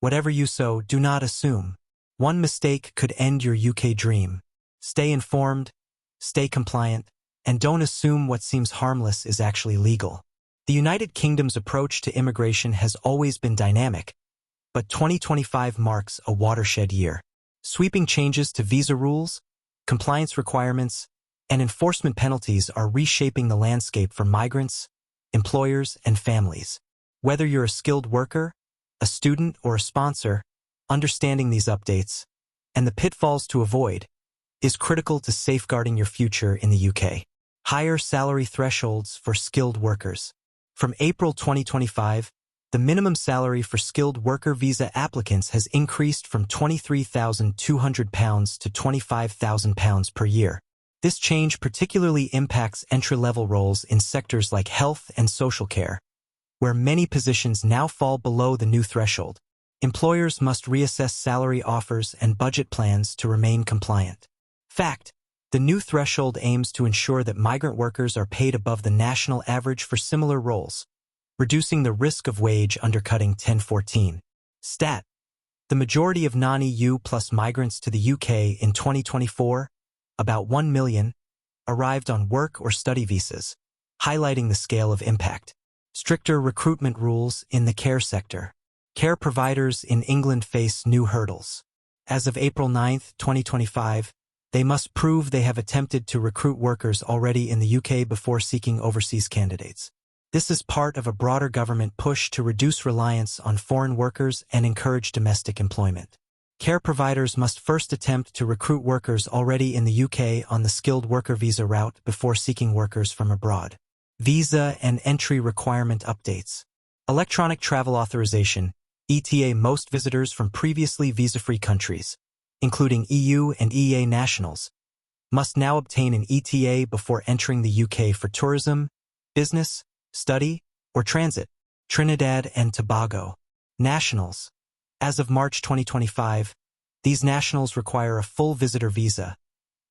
Whatever you sow, do not assume. One mistake could end your UK dream. Stay informed, stay compliant, and don't assume what seems harmless is actually legal. The United Kingdom's approach to immigration has always been dynamic, but 2025 marks a watershed year. Sweeping changes to visa rules, compliance requirements, and enforcement penalties are reshaping the landscape for migrants, employers, and families. Whether you're a skilled worker, a student, or a sponsor, understanding these updates and the pitfalls to avoid is critical to safeguarding your future in the UK. Higher salary thresholds for skilled workers. From April 2025, the minimum salary for skilled worker visa applicants has increased from £23,200 to £25,000 per year. This change particularly impacts entry-level roles in sectors like health and social care, where many positions now fall below the new threshold. Employers must reassess salary offers and budget plans to remain compliant. Fact: the new threshold aims to ensure that migrant workers are paid above the national average for similar roles, reducing the risk of wage undercutting. 1014. Stat: the majority of non-EU plus migrants to the UK in 2024, about 1 million, arrived on work or study visas, highlighting the scale of impact. Stricter recruitment rules in the care sector. Care providers in England face new hurdles. As of April 9, 2025, they must prove they have attempted to recruit workers already in the UK before seeking overseas candidates. This is part of a broader government push to reduce reliance on foreign workers and encourage domestic employment. Care providers must first attempt to recruit workers already in the UK on the skilled worker visa route before seeking workers from abroad. Visa and entry requirement updates. Electronic travel authorization, ETA. Most visitors from previously visa-free countries, including EU and EEA nationals, must now obtain an ETA before entering the UK for tourism, business, study, or transit. Trinidad and Tobago nationals. As of March 2025, these nationals require a full visitor visa,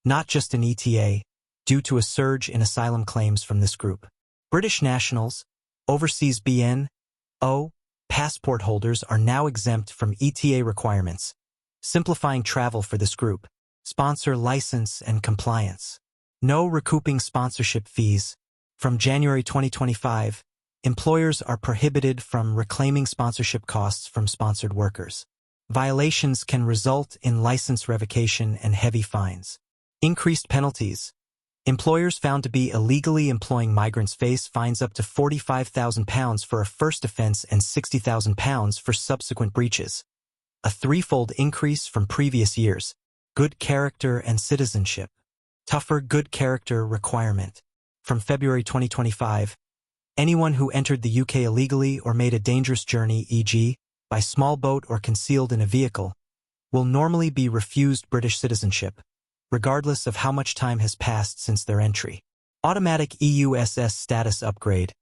not just an ETA, due to a surge in asylum claims from this group. British nationals, overseas BNO passport holders are now exempt from ETA requirements, simplifying travel for this group. Sponsor license and compliance. No recouping sponsorship fees. From January 2025, employers are prohibited from reclaiming sponsorship costs from sponsored workers. Violations can result in license revocation and heavy fines. Increased penalties. Employers found to be illegally employing migrants face fines up to £45,000 for a first offense and £60,000 for subsequent breaches. A threefold increase from previous years. Good character and citizenship. Tougher good character requirement. From February 2025, anyone who entered the UK illegally or made a dangerous journey, e.g., by small boat or concealed in a vehicle, will normally be refused British citizenship, regardless of how much time has passed since their entry. Automatic EUSS status upgrade.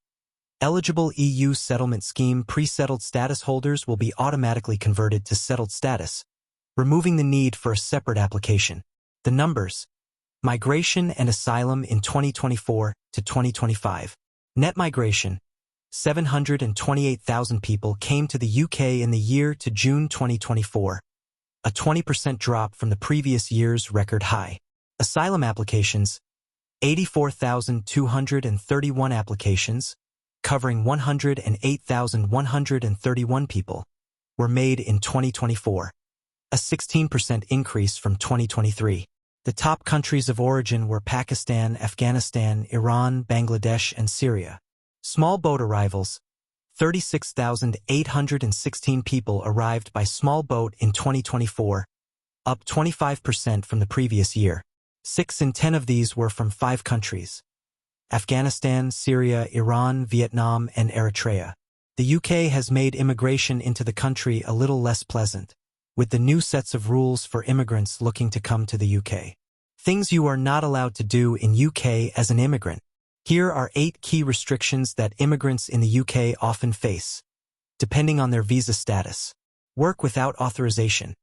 Eligible EU settlement scheme pre-settled status holders will be automatically converted to settled status, removing the need for a separate application. The numbers. Migration and asylum in 2024 to 2025. Net migration. 728,000 people came to the UK in the year to June 2024, a 20% drop from the previous year's record high. Asylum applications. 84,231 applications, covering 108,131 people, were made in 2024, a 16% increase from 2023. The top countries of origin were Pakistan, Afghanistan, Iran, Bangladesh, and Syria. Small boat arrivals. 36,816 people arrived by small boat in 2024, up 25% from the previous year. 6 in 10 of these were from 5 countries: Afghanistan, Syria, Iran, Vietnam, and Eritrea. The UK has made immigration into the country a little less pleasant, with the new sets of rules for immigrants looking to come to the UK. Things you are not allowed to do in UK as an immigrant. Here are 8 key restrictions that immigrants in the UK often face, depending on their visa status. Work without authorization.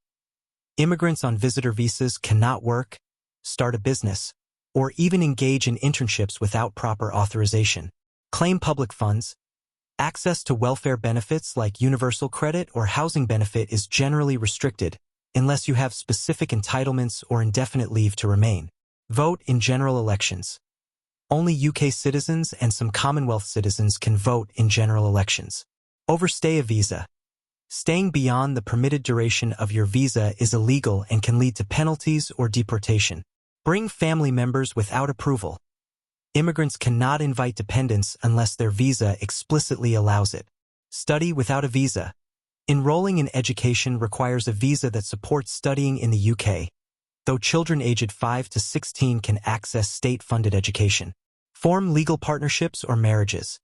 Immigrants on visitor visas cannot work, start a business, or even engage in internships without proper authorization. Claim public funds. Access to welfare benefits like universal credit or housing benefit is generally restricted, unless you have specific entitlements or indefinite leave to remain. Vote in general elections. Only UK citizens and some Commonwealth citizens can vote in general elections. Overstay a visa. Staying beyond the permitted duration of your visa is illegal and can lead to penalties or deportation. Bring family members without approval. Immigrants cannot invite dependents unless their visa explicitly allows it. Study without a visa. Enrolling in education requires a visa that supports studying in the UK, though children aged 5 to 16 can access state-funded education. Form legal partnerships or marriages.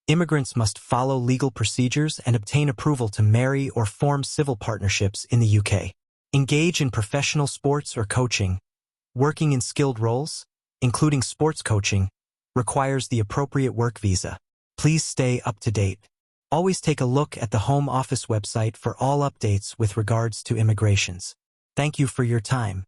Immigrants must follow legal procedures and obtain approval to marry or form civil partnerships in the UK. Engage in professional sports or coaching. Working in skilled roles, including sports coaching, requires the appropriate work visa. Please stay up to date. Always take a look at the Home Office website for all updates with regards to immigrations. Thank you for your time.